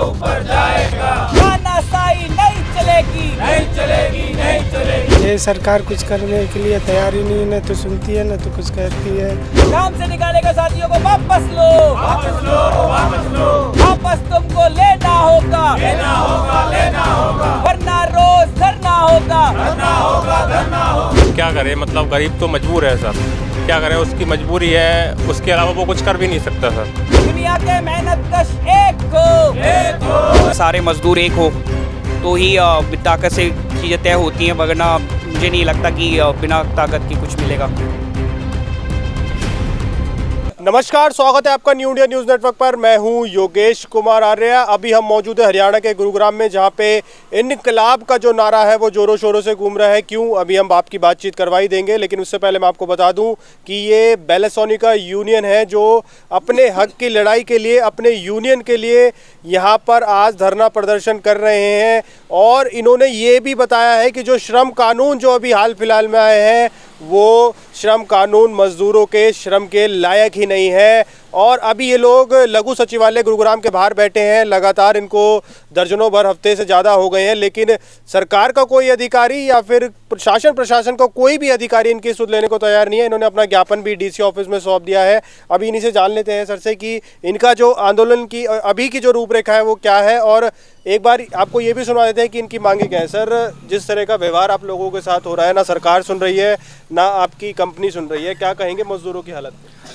ऊपर जाएगा। तानाशाही नहीं चलेगी, नहीं चलेगी, नहीं चलेगी। ये सरकार कुछ करने के लिए तैयार ही नहीं, न तो सुनती है न तो कुछ कहती है। काम से निकालेगा साथियों को वापस लो, वापस लो, वापस लो। वापस तुमको लेना होगा, लेना होगा, लेना होगा। वरना रोज धरना होगा, धरना होगा, धरना होगा। क्या करे, मतलब गरीब तो मजबूर है सर, क्या करें, उसकी मजबूरी है, उसके अलावा वो कुछ कर भी नहीं सकता सर। दुनिया के मेहनत कश एक हो, सारे मजदूर एक हो तो ही ताकत से चीज़ें तय होती हैं, वरना मुझे नहीं लगता कि बिना ताकत के कुछ मिलेगा। नमस्कार, स्वागत है आपका न्यू इंडिया न्यूज़ नेटवर्क पर। मैं हूं योगेश कुमार आर्य। अभी हम मौजूद है हरियाणा के गुरुग्राम में, जहां पे इनकलाब का जो नारा है वो जोरों शोरों से घूम रहा है। क्यों, अभी हम आपकी बातचीत करवाई देंगे, लेकिन उससे पहले मैं आपको बता दूं कि ये बेलासोनिका यूनियन है जो अपने हक की लड़ाई के लिए, अपने यूनियन के लिए यहाँ पर आज धरना प्रदर्शन कर रहे हैं। और इन्होंने ये भी बताया है कि जो श्रम कानून जो अभी हाल फिलहाल में आए हैं वो श्रम कानून मजदूरों के श्रम के लायक ही नहीं है। और अभी ये लोग लघु सचिवालय गुरुग्राम के बाहर बैठे हैं। लगातार इनको दर्जनों भर हफ्ते से ज़्यादा हो गए हैं, लेकिन सरकार का कोई अधिकारी या फिर प्रशासन का कोई भी अधिकारी इनकी सुध लेने को तैयार नहीं है। इन्होंने अपना ज्ञापन भी डीसी ऑफिस में सौंप दिया है। अभी इन्हीं से जान लेते हैं सर से कि इनका जो आंदोलन की अभी की जो रूपरेखा है वो क्या है, और एक बार आपको ये भी सुना देते हैं कि इनकी मांगे क्या है। सर, जिस तरह का व्यवहार आप लोगों के साथ हो रहा है, ना सरकार सुन रही है ना आपकी कंपनी सुन रही है, क्या कहेंगे मजदूरों की हालत?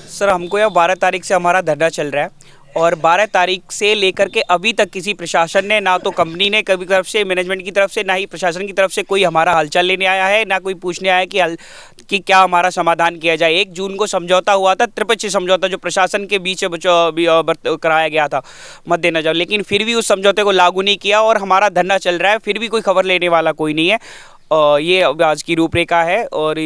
सर, हमको यह 12 तारीख से हमारा धरना चल रहा है और 12 तारीख से लेकर के अभी तक किसी प्रशासन ने, ना तो कंपनी ने कभी तरफ से, मैनेजमेंट की तरफ से, ना ही प्रशासन की तरफ से कोई हमारा हालचाल लेने आया है, ना कोई पूछने आया है कि क्या हमारा समाधान किया जाए। 1 जून को समझौता हुआ था, त्रिपक्षीय समझौता, जो प्रशासन के बीच कराया गया था मद्देनजर, लेकिन फिर भी उस समझौते को लागू नहीं किया और हमारा धरना चल रहा है, फिर भी कोई खबर लेने वाला कोई नहीं है। ये आज की रूपरेखा है और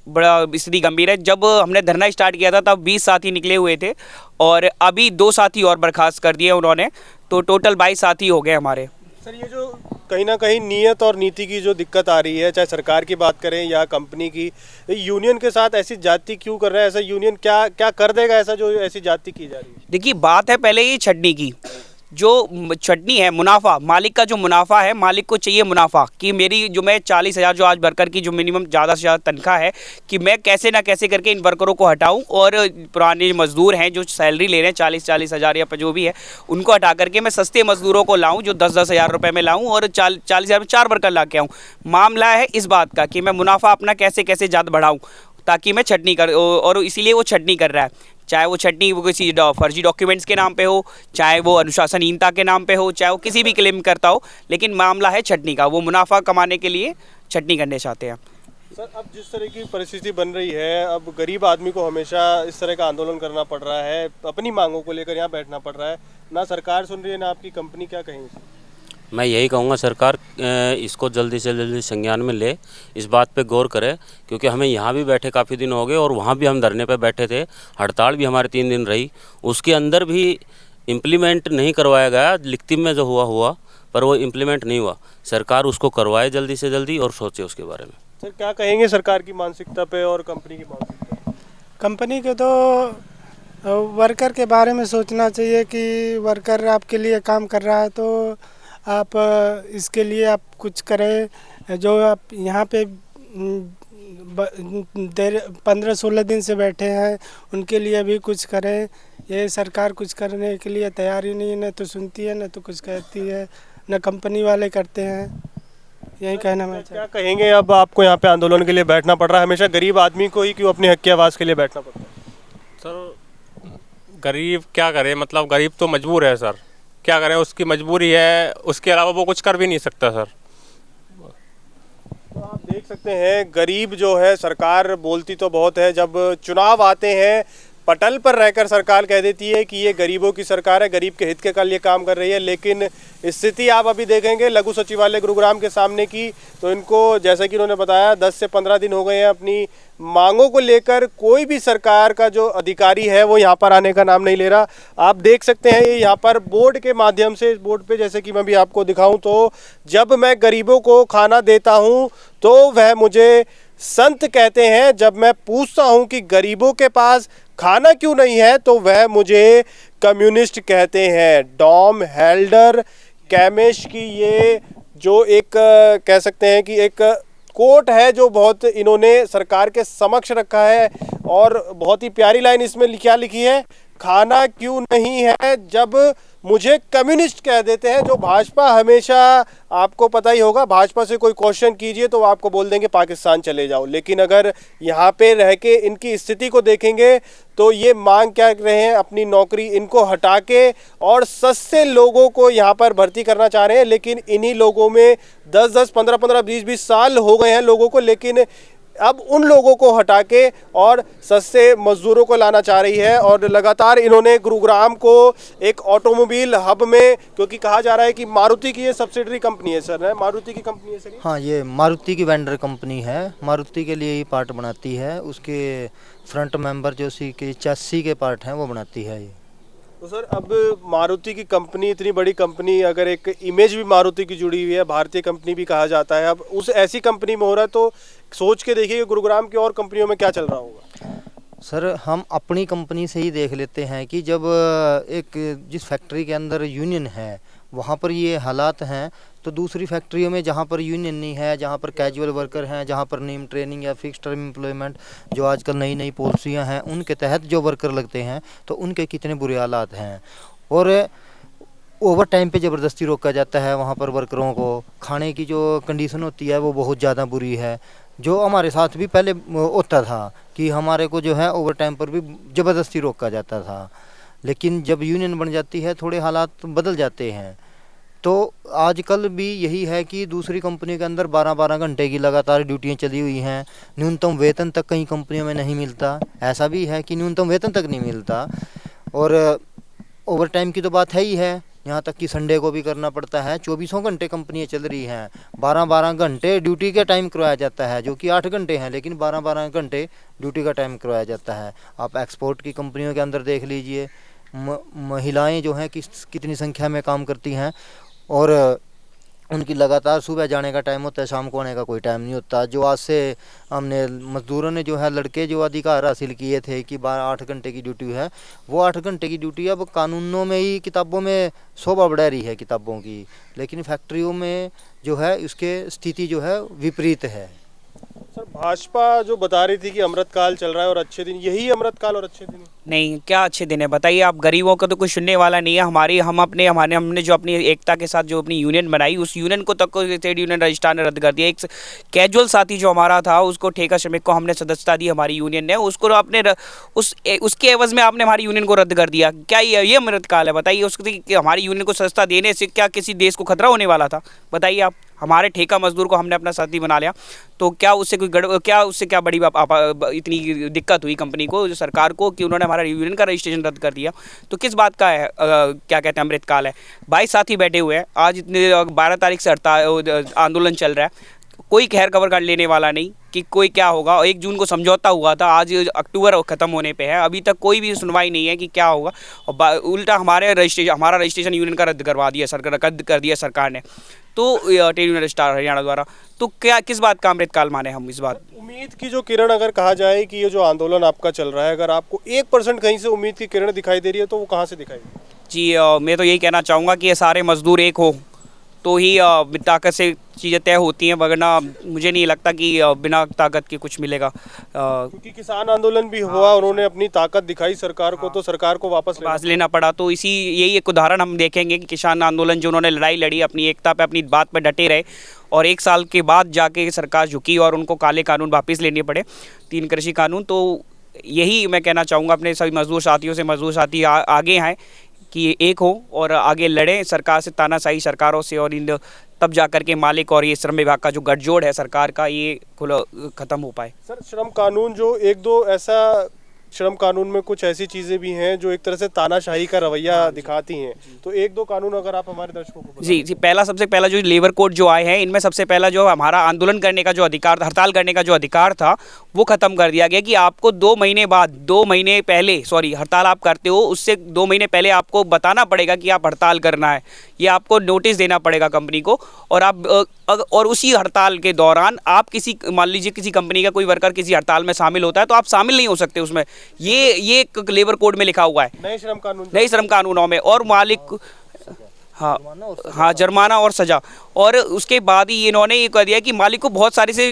बड़ा स्थिति गंभीर है। जब हमने धरना स्टार्ट किया था तब 20 साथी निकले हुए थे और अभी 2 साथी और बर्खास्त कर दिए उन्होंने, तो टोटल 22 साथी हो गए हमारे। सर, ये जो कहीं ना कहीं नीयत और नीति की जो दिक्कत आ रही है, चाहे सरकार की बात करें या कंपनी की, यूनियन के साथ ऐसी जाति क्यों कर रहा है? ऐसा यूनियन क्या क्या कर देगा ऐसा जो ऐसी जाति की जा रही है? देखिए, बात है पहले ये छटनी की, जो छटनी है, मुनाफा, मालिक का जो मुनाफा है, मालिक को चाहिए मुनाफा कि मेरी जो मैं 40,000 जो आज वर्कर की जो मिनिमम ज़्यादा से ज़्यादा तनख्वाह है, कि मैं कैसे ना कैसे करके इन वर्करों को हटाऊं और पुराने मजदूर हैं जो सैलरी ले रहे हैं 40-40 हज़ार या जो भी है, उनको हटा करके मैं सस्ते मजदूरों को लाऊं जो 10-10 हज़ार रुपये में लाऊं और 40 हज़ार में 4 वर्कर ला के आऊँ। मामला है इस बात का कि मैं मुनाफा अपना कैसे कैसे ज़्यादा बढ़ाऊँ ताकि मैं छटनी कर, और इसीलिए वो छटनी कर रहा है। चाहे वो छटनी वो किसी फर्जी डॉक्यूमेंट्स के नाम पे हो, चाहे वो अनुशासनहीनता के नाम पे हो, चाहे वो किसी भी क्लेम करता हो, लेकिन मामला है छटनी का। वो मुनाफा कमाने के लिए छटनी करने चाहते हैं। सर, अब जिस तरह की परिस्थिति बन रही है, अब गरीब आदमी को हमेशा इस तरह का आंदोलन करना पड़ रहा है, अपनी मांगों को लेकर यहाँ बैठना पड़ रहा है, ना सरकार सुन रही है ना आपकी कंपनी, क्या कहेंगे? मैं यही कहूँगा सरकार इसको जल्दी से जल्दी संज्ञान में ले, इस बात पे गौर करे, क्योंकि हमें यहाँ भी बैठे काफ़ी दिन हो गए और वहाँ भी हम धरने पे बैठे थे, हड़ताल भी हमारे 3 दिन रही, उसके अंदर भी इम्प्लीमेंट नहीं करवाया गया। लिखती में जो हुआ पर वो इम्प्लीमेंट नहीं हुआ। सरकार उसको करवाए जल्दी से जल्दी और सोचे उसके बारे में। सर, क्या कहेंगे सरकार की मानसिकता पे और कंपनी की मानसिकता? कंपनी के तो वर्कर के बारे में सोचना चाहिए कि वर्कर आपके लिए काम कर रहा है तो आप इसके लिए आप कुछ करें। जो आप यहाँ पे 15-16 दिन से बैठे हैं उनके लिए भी कुछ करें। ये सरकार कुछ करने के लिए तैयार ही नहीं है, न तो सुनती है न तो कुछ कहती है, न कंपनी वाले करते हैं। यही कहना मैं क्या कहेंगे? अब आपको यहाँ पे आंदोलन के लिए बैठना पड़ रहा है, हमेशा गरीब आदमी को ही क्यों अपनी हक की आवाज़ के लिए बैठना पड़ता है? सर, गरीब क्या करे, मतलब गरीब तो मजबूर है सर, क्या करें, उसकी मजबूरी है, उसके अलावा वो कुछ कर भी नहीं सकता सर। तो आप देख सकते हैं, गरीब जो है, सरकार बोलती तो बहुत है, जब चुनाव आते हैं पटल पर रहकर सरकार कह देती है कि ये गरीबों की सरकार है, गरीब के हित के लिए काम कर रही है। लेकिन स्थिति आप अभी देखेंगे लघु सचिवालय गुरुग्राम के सामने की, तो इनको जैसा कि उन्होंने बताया 10 से 15 दिन हो गए हैं अपनी मांगों को लेकर कोई भी सरकार का जो अधिकारी है वो यहाँ पर आने का नाम नहीं ले रहा। आप देख सकते हैं यहाँ पर बोर्ड के माध्यम से, इस बोर्ड पे जैसे कि मैं भी आपको दिखाऊं तो, जब मैं गरीबों को खाना देता हूँ तो वह मुझे संत कहते हैं, जब मैं पूछता हूँ कि गरीबों के पास खाना क्यों नहीं है तो वह मुझे कम्युनिस्ट कहते हैं। डॉम हेल्डर कैमिश की ये जो एक कह सकते हैं कि एक कोट है जो बहुत इन्होंने सरकार के समक्ष रखा है, और बहुत ही प्यारी लाइन इसमें क्या लिखी है, खाना क्यों नहीं है जब मुझे कम्युनिस्ट कह देते हैं। जो भाजपा हमेशा, आपको पता ही होगा, भाजपा से कोई क्वेश्चन कीजिए तो वो आपको बोल देंगे पाकिस्तान चले जाओ, लेकिन अगर यहाँ पे रह के इनकी स्थिति को देखेंगे तो ये मांग क्या रहे हैं, अपनी नौकरी इनको हटा के और सस्ते लोगों को यहाँ पर भर्ती करना चाह रहे हैं। लेकिन इन्हीं लोगों में 10-10, 15-15, 20-20 साल हो गए हैं लोगों को, लेकिन अब उन लोगों को हटा के और सस्ते मजदूरों को लाना चाह रही है। और लगातार इन्होंने गुरुग्राम को एक ऑटोमोबाइल हब में, क्योंकि कहा जा रहा है कि मारुति की ये सब्सिडरी कंपनी है सर, है मारुति की कंपनी है सर ये? हाँ, ये मारुति की वेंडर कंपनी है, मारुति के लिए ही पार्ट बनाती है। उसके फ्रंट मेंबर जो सी के चैसी के पार्ट हैं वो बनाती है ये। तो सर अब मारुति की कंपनी, इतनी बड़ी कंपनी, अगर एक इमेज भी मारुति की जुड़ी हुई है, भारतीय कंपनी भी कहा जाता है, अब उस ऐसी कंपनी में हो रहा है, तो सोच के देखिए कि गुरुग्राम की और कंपनियों में क्या चल रहा होगा। सर हम अपनी कंपनी से ही देख लेते हैं कि जब एक जिस फैक्ट्री के अंदर यूनियन है वहाँ पर ये हालात हैं, तो दूसरी फैक्ट्रियों में जहाँ पर यूनियन नहीं है, जहाँ पर कैजुअल वर्कर हैं, जहाँ पर नेम ट्रेनिंग या फिक्स टर्म एम्प्लॉयमेंट जो आजकल नई नई पॉलिसियाँ हैं उनके तहत जो वर्कर लगते हैं, तो उनके कितने बुरे हालात हैं। और ओवर टाइम पे ज़बरदस्ती रोका जाता है वहाँ पर वर्करों को। खाने की जो कंडीशन होती है वो बहुत ज़्यादा बुरी है, जो हमारे साथ भी पहले होता था कि हमारे को जो है ओवर टाइम पर भी ज़बरदस्ती रोका जाता था। लेकिन जब यूनियन बन जाती है थोड़े हालात बदल जाते हैं। तो आजकल भी यही है कि दूसरी कंपनी के अंदर 12-12 घंटे की लगातार ड्यूटियाँ चली हुई हैं, न्यूनतम वेतन तक कई कंपनियों में नहीं मिलता। ऐसा भी है कि न्यूनतम वेतन तक नहीं मिलता, और ओवर टाइम की तो बात है ही है, यहाँ तक कि संडे को भी करना पड़ता है। 24 घंटे कंपनियाँ चल रही हैं, 12-12 घंटे ड्यूटी का टाइम करवाया जाता है, जो कि 8 घंटे हैं, लेकिन 12-12 घंटे ड्यूटी का टाइम करवाया जाता है। आप एक्सपोर्ट की कंपनियों के अंदर देख लीजिए, महिलाएं जो हैं कितनी संख्या में काम करती हैं, और उनकी लगातार सुबह जाने का टाइम होता है, शाम को आने का कोई टाइम नहीं होता। जो आज से हमने मजदूरों ने जो है लड़के जो अधिकार हासिल किए थे कि 8 घंटे की ड्यूटी है, वो 8 घंटे की ड्यूटी अब कानूनों में ही, किताबों में शोभा बढ़ा रही है किताबों की, लेकिन फैक्ट्रियों में जो है उसके स्थिति जो है विपरीत है। सर भाजपा जो बता रही थी कि अमृतकाल चल रहा है और अच्छे दिन, यही अमृतकाल और अच्छे दिन? नहीं, क्या अच्छे दिन है बताइए आप। गरीबों को तो कुछ सुनने वाला नहीं है। हमने जो अपनी एकता के साथ जो अपनी यूनियन बनाई, उस यूनियन को तक ट्रेड यूनियन रजिस्ट्रार ने रद्द कर दिया। एक कैजुअल साथी जो हमारा था, उसको ठेका श्रमिक को हमने सदस्यता दी हमारी यूनियन ने, उसको अपने उसके एवज में आपने हमारी यूनियन को रद्द कर दिया। क्या ये अमृतकाल है बताइए? उसकी हमारी यूनियन को सदस्यता देने से क्या किसी देश को खतरा होने वाला था बताइए आप? हमारे ठेका मजदूर को हमने अपना साथी बना लिया, तो क्या उससे क्या बड़ी इतनी दिक्कत हुई कंपनी को, जो सरकार को, कि उन्होंने हमारा यूनियन का रजिस्ट्रेशन रद्द कर दिया? तो किस बात का है क्या कहते हैं अमृतकाल है? 22 साथी बैठे हुए हैं, आज इतने 12 तारीख से आंदोलन चल रहा है, कोई खैर खबर कर लेने वाला नहीं कि कोई क्या होगा। 1 जून को समझौता हुआ था, आज अक्टूबर ख़त्म होने पे है, अभी तक कोई भी सुनवाई नहीं है कि क्या होगा। और उल्टा हमारा रजिस्ट्रेशन यूनियन का रद्द कर दिया सरकार ने, तो ट्रेड यूनियन रजिस्ट्रार हरियाणा द्वारा। तो क्या किस बात का अमृतकाल माने हम इस बात? उम्मीद की जो किरण, अगर कहा जाए कि ये जो आंदोलन आपका चल रहा है, अगर आपको 1% कहीं से उम्मीद की किरण दिखाई दे रही है तो वो कहाँ से दिखाई दे रही है? जी, मैं तो यही कहना चाहूँगा कि ये सारे मजदूर एक हो तो ही ताकत से चीज़ें तय होती हैं, वरना मुझे नहीं लगता कि बिना ताकत के कुछ मिलेगा। क्योंकि किसान आंदोलन भी हुआ, उन्होंने अपनी ताकत दिखाई सरकार को, तो सरकार को वापस लेना पड़ा। तो यही एक उदाहरण हम देखेंगे कि किसान आंदोलन जो उन्होंने लड़ाई लड़ी, अपनी एकता पे, अपनी बात पर डटे रहे, और 1 साल के बाद जाके सरकार झुकी और उनको काले कानून वापस लेने पड़े, 3 कृषि कानून। तो यही मैं कहना चाहूँगा अपने सभी मजदूर साथियों से, मजदूर साथी आगे आएँ कि एक हो और आगे लड़ें सरकार से, तानाशाही सरकारों से, और तब जाकर के मालिक और ये श्रम विभाग का जो गठजोड़ है सरकार का, ये ख़त्म हो पाए। सर श्रम कानून जो 1-2 ऐसा, श्रम कानून में कुछ ऐसी चीज़ें भी हैं जो एक तरह से तानाशाही का रवैया दिखाती हैं, तो 1-2 कानून अगर आप हमारे दर्शकों को जी सबसे पहला जो लेबर कोड जो आए हैं, इनमें सबसे पहला जो हमारा आंदोलन करने का जो अधिकार, हड़ताल करने का जो अधिकार था, वो ख़त्म कर दिया गया कि आपको 2 महीने पहले हड़ताल आप करते हो, उससे 2 महीने पहले आपको बताना पड़ेगा कि आप हड़ताल करना है, ये आपको नोटिस देना पड़ेगा कंपनी को। और उसी हड़ताल के दौरान आप मान लीजिए किसी कंपनी का कोई वर्कर किसी हड़ताल में शामिल होता है, तो आप शामिल नहीं हो सकते उसमें, ये लेबर कोड में लिखा हुआ है, नए श्रम कानून नई श्रम कानूनों में। और मालिक हाँ जुर्माना और सजा। और उसके बाद ही इन्होंने ये कह दिया कि मालिक को बहुत सारी से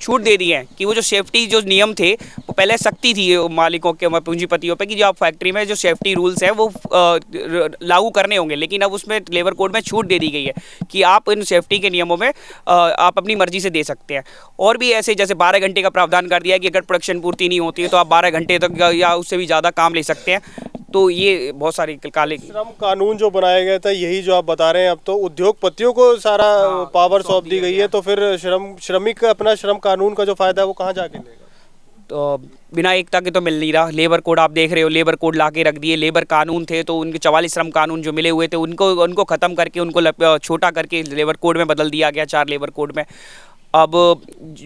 छूट दे दी है कि वो जो सेफ्टी जो नियम थे वो पहले सख्ती थी मालिकों के पूंजीपतियों पे कि जो आप फैक्ट्री में जो सेफ्टी रूल्स हैं वो लागू करने होंगे, लेकिन अब उसमें लेबर कोड में छूट दे दी गई है कि आप इन सेफ्टी के नियमों में आप अपनी मर्जी से दे सकते हैं। और भी ऐसे जैसे 12 घंटे का प्रावधान कर दिया है कि अगर प्रोडक्शन पूर्ति नहीं होती है तो आप 12 घंटे तक या उससे भी ज़्यादा काम ले सकते हैं। तो ये बहुत सारी काले श्रम कानून जो बनाया गया था यही जो आप बता रहे हैं, अब तो उद्योगपतियों को सारा पावर सौंप दी गई है, तो फिर श्रमिक अपना श्रम कानून का जो फायदा है वो कहाँ जाके लेगा? तो बिना एकता के तो मिल नहीं रहा। लेबर कोड आप देख रहे हो, लेबर कोड ला के रख दिए। लेबर कानून थे तो उनके 44 श्रम कानून जो मिले हुए थे उनको ख़त्म करके उनको छोटा करके लेबर कोड में बदल दिया गया, 4 लेबर कोड में। अब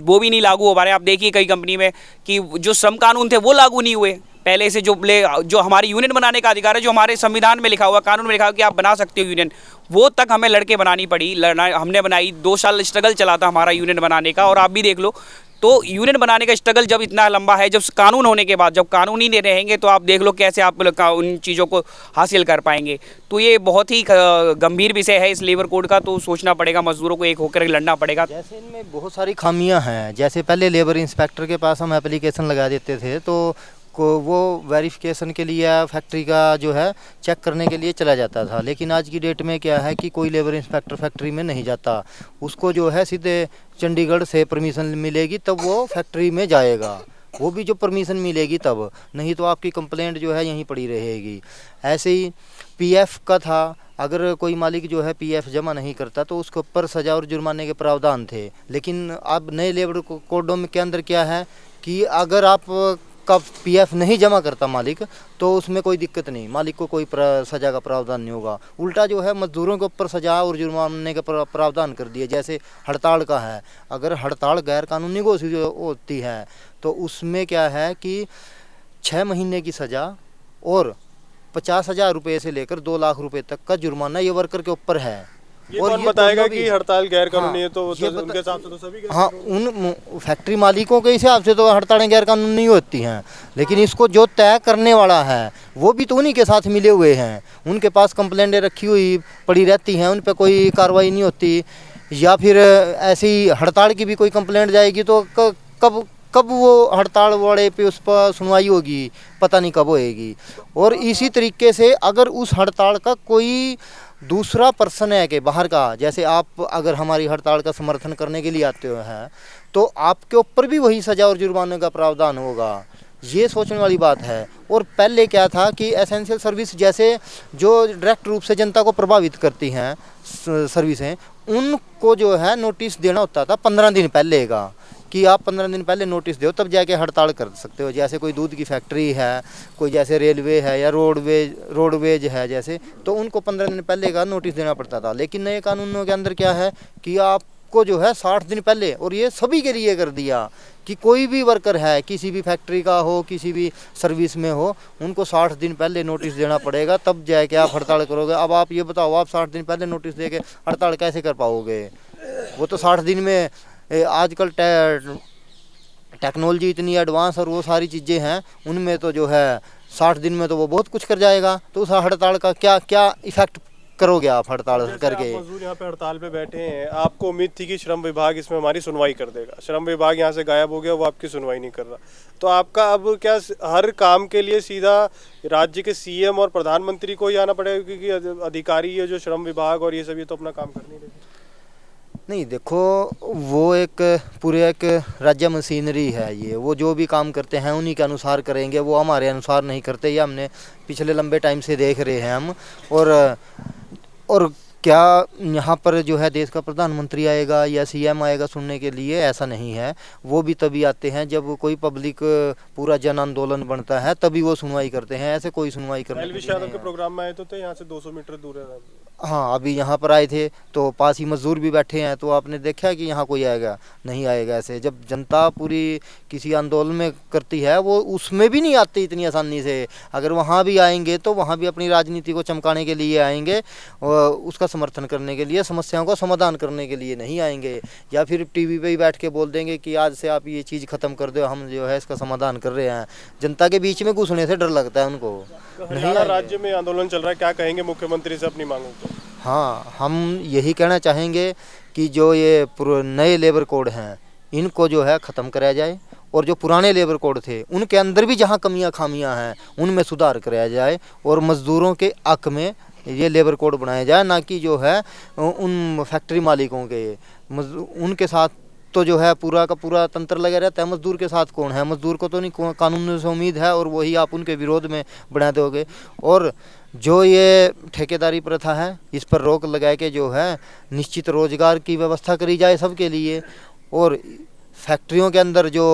वो भी नहीं लागू हो पा रहे। आप देखिए कई कंपनी में कि जो श्रम कानून थे वो लागू नहीं हुए पहले से। जो हमारी यूनियन बनाने का अधिकार है, जो हमारे संविधान में लिखा हुआ, कानून में लिखा हुआ कि आप बना सकते हो यूनियन, वो तक हमें लड़के बनानी पड़ी। हमने बनाई, 2 साल स्ट्रगल चला था हमारा यूनियन बनाने का। और आप भी देख लो तो यूनियन बनाने का स्ट्रगल जब इतना लंबा है, जब कानून होने के बाद जब कानून ही नहीं रहेंगे तो आप देख लो कैसे आप उन चीज़ों को हासिल कर पाएंगे। तो ये बहुत ही गंभीर विषय है इस लेबर कोड का। तो सोचना पड़ेगा, मजदूरों को एक होकर लड़ना पड़ेगा। जैसे इनमें बहुत सारी खामियां हैं। जैसे पहले लेबर इंस्पेक्टर के पास हम एप्लीकेशन लगा देते थे तो वो वेरिफिकेशन के लिए फैक्ट्री का जो है चेक करने के लिए चला जाता था, लेकिन आज की डेट में क्या है कि कोई लेबर इंस्पेक्टर फैक्ट्री में नहीं जाता। उसको जो है सीधे चंडीगढ़ से परमिशन मिलेगी तब वो फैक्ट्री में जाएगा, वो भी जो परमिशन मिलेगी तब, नहीं तो आपकी कंप्लेंट जो है यहीं पड़ी रहेगी। ऐसे ही पीएफ का था, अगर कोई मालिक जो है पीएफ जमा नहीं करता तो उसके ऊपर सजा और जुर्माने के प्रावधान थे। लेकिन अब नए लेबर कोडों में के अंदर क्या है कि अगर आप का पीएफ नहीं जमा करता मालिक तो उसमें कोई दिक्कत नहीं, मालिक को कोई सजा का प्रावधान नहीं होगा। उल्टा जो है मजदूरों के ऊपर सजा और जुर्माने का प्रावधान कर दिया। जैसे हड़ताल का है, अगर हड़ताल गैर कानूनी घोषित होती है तो उसमें क्या है कि 6 महीने की सजा और 50,000 रुपये से लेकर 2 लाख रुपए तक का जुर्माना ये वर्कर के ऊपर है। ये कौन बताएगा कि हड़ताल गैर कानूनी है? तो उनके हिसाब से तो सभी हाँ, उन फैक्ट्री मालिकों के हिसाब से तो हड़तालें गैर कानूनी नहीं होती हैं, लेकिन इसको जो तय करने वाला है वो भी तो उन्हीं के साथ मिले हुए हैं। उनके पास कंप्लेंटें रखी हुई पड़ी रहती हैं, उन पर कोई कार्रवाई नहीं होती। या फिर ऐसी हड़ताल की भी कोई कंप्लेंट जाएगी तो कब वो हड़ताल वाले पे उस पर सुनवाई होगी, पता नहीं कब होएगी। और इसी तरीके से अगर उस हड़ताल का कोई दूसरा पर्सन है कि बाहर का, जैसे आप अगर हमारी हड़ताल का समर्थन करने के लिए आते हो हैं तो आपके ऊपर भी वही सजा और जुर्माने का प्रावधान होगा। ये सोचने वाली बात है। और पहले क्या था कि एसेंशियल सर्विस जैसे जो डायरेक्ट रूप से जनता को प्रभावित करती हैं सर्विसें, उनको जो है नोटिस देना होता था 15 दिन पहले का, कि आप 15 दिन पहले नोटिस दो तब जाके हड़ताल कर सकते हो। जैसे कोई दूध की फैक्ट्री है, कोई जैसे रेलवे है या रोडवेज है जैसे, तो उनको 15 दिन पहले का नोटिस देना पड़ता था। लेकिन नए कानूनों के अंदर क्या है कि आपको जो है 60 दिन पहले, और ये सभी के लिए कर दिया कि कोई भी वर्कर है किसी भी फैक्ट्री का हो, किसी भी सर्विस में हो, उनको 60 दिन पहले नोटिस देना पड़ेगा तब जाके आप हड़ताल करोगे। अब आप ये बताओ, आप 60 दिन पहले नोटिस दे के हड़ताल कैसे कर पाओगे? वो तो 60 दिन में आजकल टेक्नोलॉजी इतनी एडवांस और वो सारी चीज़ें हैं, उनमें तो जो है 60 दिन में तो वो बहुत कुछ कर जाएगा। तो उस हड़ताल का क्या इफेक्ट करोगे आप हड़ताल करके? मजदूर यहाँ पे हड़ताल पे बैठे हैं, आपको उम्मीद थी कि श्रम विभाग इसमें हमारी सुनवाई कर देगा, श्रम विभाग यहाँ से गायब हो गया, वो आपकी सुनवाई नहीं कर रहा। तो आपका अब क्या हर काम के लिए सीधा राज्य के सीएम और प्रधानमंत्री को ही आना पड़ेगा, क्योंकि अधिकारी है जो श्रम विभाग और ये सब ये तो अपना काम कर नहीं रहे? नहीं, देखो वो एक पूरे एक राज्य मशीनरी है ये, वो जो भी काम करते हैं उन्हीं के अनुसार करेंगे, वो हमारे अनुसार नहीं करते। ये हमने पिछले लंबे टाइम से देख रहे हैं हम। और क्या यहाँ पर जो है देश का प्रधानमंत्री आएगा या सीएम आएगा सुनने के लिए? ऐसा नहीं है। वो भी तभी आते हैं जब कोई पब्लिक पूरा जन आंदोलन बनता है, तभी वो सुनवाई करते हैं। ऐसे कोई सुनवाई करने एलवी यादव के प्रोग्राम में आए तो थे, यहाँ से 200 मीटर दूर है। हाँ, अभी यहाँ पर आए थे तो पास ही मजदूर भी बैठे हैं, तो आपने देखा कि यहाँ कोई आएगा नहीं आएगा। ऐसे जब जनता पूरी किसी आंदोलन में करती है वो उसमें भी नहीं आती इतनी आसानी से। अगर वहाँ भी आएंगे तो वहाँ भी अपनी राजनीति को चमकाने के लिए आएंगे, और उसका समर्थन करने के लिए, समस्याओं का समाधान करने के लिए नहीं आएंगे। या फिर टीवी पे ही बैठ के बोल देंगे कि आज से आप ये चीज़ ख़त्म कर दो, हम जो है इसका समाधान कर रहे हैं। जनता के बीच में घुसने से डर लगता है उनको। हरियाणा राज्य में आंदोलन चल रहा है, क्या कहेंगे मुख्यमंत्री से अपनी मांगों को? हाँ, हम यही कहना चाहेंगे कि जो ये नए लेबर कोड हैं इनको जो है ख़त्म कराया जाए, और जो पुराने लेबर कोड थे उनके अंदर भी जहाँ कमियाँ खामियाँ हैं उनमें सुधार कराया जाए, और मज़दूरों के हक में ये लेबर कोड बनाया जाए, ना कि जो है उन फैक्ट्री मालिकों के उनके साथ तो जो है पूरा का पूरा तंत्र लगा रहता है। मजदूर के साथ कौन है? मजदूर को तो नहीं कानून से उम्मीद है, और वही आप उनके विरोध में बना दोगे। और जो ये ठेकेदारी प्रथा है इस पर रोक लगा के जो है निश्चित रोजगार की व्यवस्था करी जाए सबके लिए। और फैक्ट्रियों के अंदर जो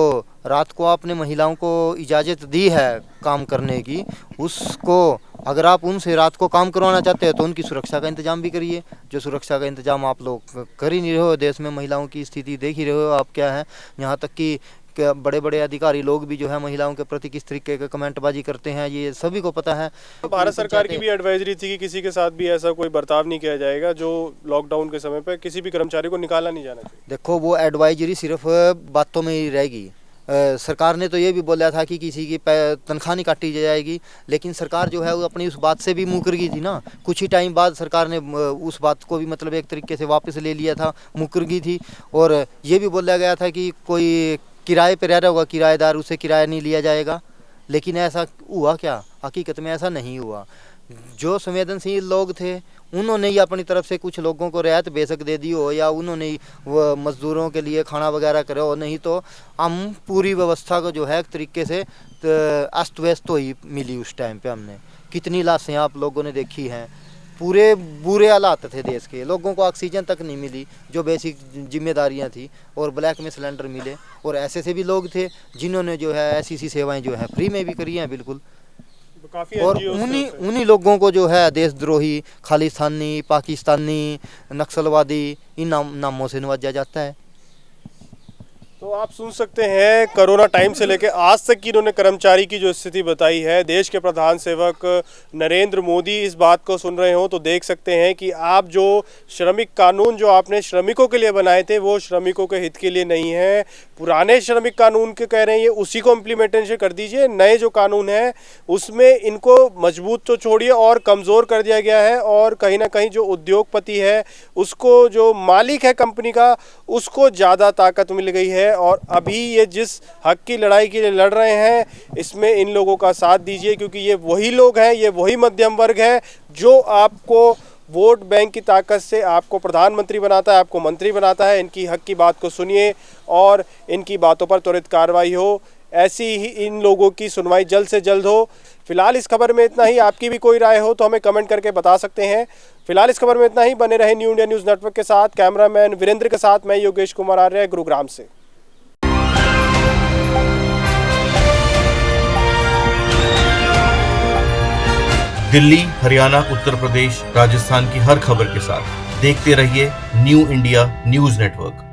रात को आपने महिलाओं को इजाज़त दी है काम करने की, उसको अगर आप उनसे रात को काम करवाना चाहते हैं तो उनकी सुरक्षा का इंतजाम भी करिए। जो सुरक्षा का इंतजाम आप लोग कर ही नहीं रहे हो। देश में महिलाओं की स्थिति देख ही रहे हो आप क्या है। यहाँ तक कि बड़े बड़े अधिकारी लोग भी जो है महिलाओं के प्रति किस तरीके का कमेंटबाजी करते हैं, ये सभी को पता है। भारत सरकार की भी एडवाइजरी थी कि किसी के साथ भी ऐसा कोई बर्ताव नहीं किया जाएगा, जो लॉकडाउन के समय पे किसी भी कर्मचारी को निकाला नहीं जाना चाहिए। देखो, वो एडवाइजरी सिर्फ बातों में ही रहेगी। सरकार ने तो ये भी बोला था कि किसी की तनख्वाह नहीं काटी जाएगी, लेकिन सरकार जो है वो अपनी उस बात से भी मुकर गई थी ना। कुछ ही टाइम बाद सरकार ने उस बात को भी मतलब एक तरीके से वापस ले लिया था, मुकर गई थी। और ये भी बोला गया था कि कोई किराए पे रह रहा होगा किराएदार, उसे किराया नहीं लिया जाएगा, लेकिन ऐसा हुआ क्या? हकीकत में ऐसा नहीं हुआ। जो संवेदनशील लोग थे उन्होंने ही अपनी तरफ से कुछ लोगों को रियायत बेशक दे दी हो, या उन्होंने ही वो मज़दूरों के लिए खाना वगैरह करे हो, नहीं तो हम पूरी व्यवस्था को जो है एक तरीके से अस्त व्यस्त ही मिली। उस टाइम पे हमने कितनी लाशें आप लोगों ने देखी हैं। पूरे बुरे हालात थे देश के, लोगों को ऑक्सीजन तक नहीं मिली जो बेसिक जिम्मेदारियां थी, और ब्लैक में सिलेंडर मिले। और ऐसे भी लोग थे जिन्होंने जो है ऐसी सेवाएं जो है फ्री में भी करी हैं बिल्कुल। और उन्हीं लोगों को जो है देशद्रोही, खालिस्तानी, पाकिस्तानी, नक्सलवादी इन नामों से नवाजा जाता है। तो आप सुन सकते हैं कोरोना टाइम से लेकर आज तक की इन्होंने कर्मचारी की जो स्थिति बताई है। देश के प्रधान सेवक नरेंद्र मोदी इस बात को सुन रहे हो तो देख सकते हैं कि आप जो श्रमिक कानून जो आपने श्रमिकों के लिए बनाए थे वो श्रमिकों के हित के लिए नहीं है। पुराने श्रमिक कानून के कह रहे हैं ये उसी को इम्प्लीमेंटेशन कर दीजिए। नए जो कानून है उसमें इनको मजबूत तो छोड़िए और कमज़ोर कर दिया गया है, और कहीं ना कहीं जो उद्योगपति है उसको, जो मालिक है कंपनी का, उसको ज़्यादा ताकत मिल गई है। और अभी ये जिस हक की लड़ाई के लिए लड़ रहे हैं इसमें इन लोगों का साथ दीजिए, क्योंकि ये वही लोग हैं, ये वही मध्यम वर्ग है जो आपको वोट बैंक की ताकत से आपको प्रधानमंत्री बनाता है, आपको मंत्री बनाता है। इनकी हक की बात को सुनिए और इनकी बातों पर त्वरित कार्रवाई हो। ऐसी ही इन लोगों की सुनवाई जल्द से जल्द हो। फिलहाल इस खबर में इतना ही। आपकी भी कोई राय हो तो हमें कमेंट करके बता सकते हैं। फिलहाल इस खबर में इतना ही। बने रहे न्यू इंडिया न्यूज़ नेटवर्क के साथ। कैमरामैन वीरेंद्र के साथ मैं योगेश कुमार आर्य, गुरुग्राम से। दिल्ली, हरियाणा, उत्तर प्रदेश, राजस्थान की हर खबर के साथ देखते रहिए न्यू इंडिया न्यूज़ नेटवर्क।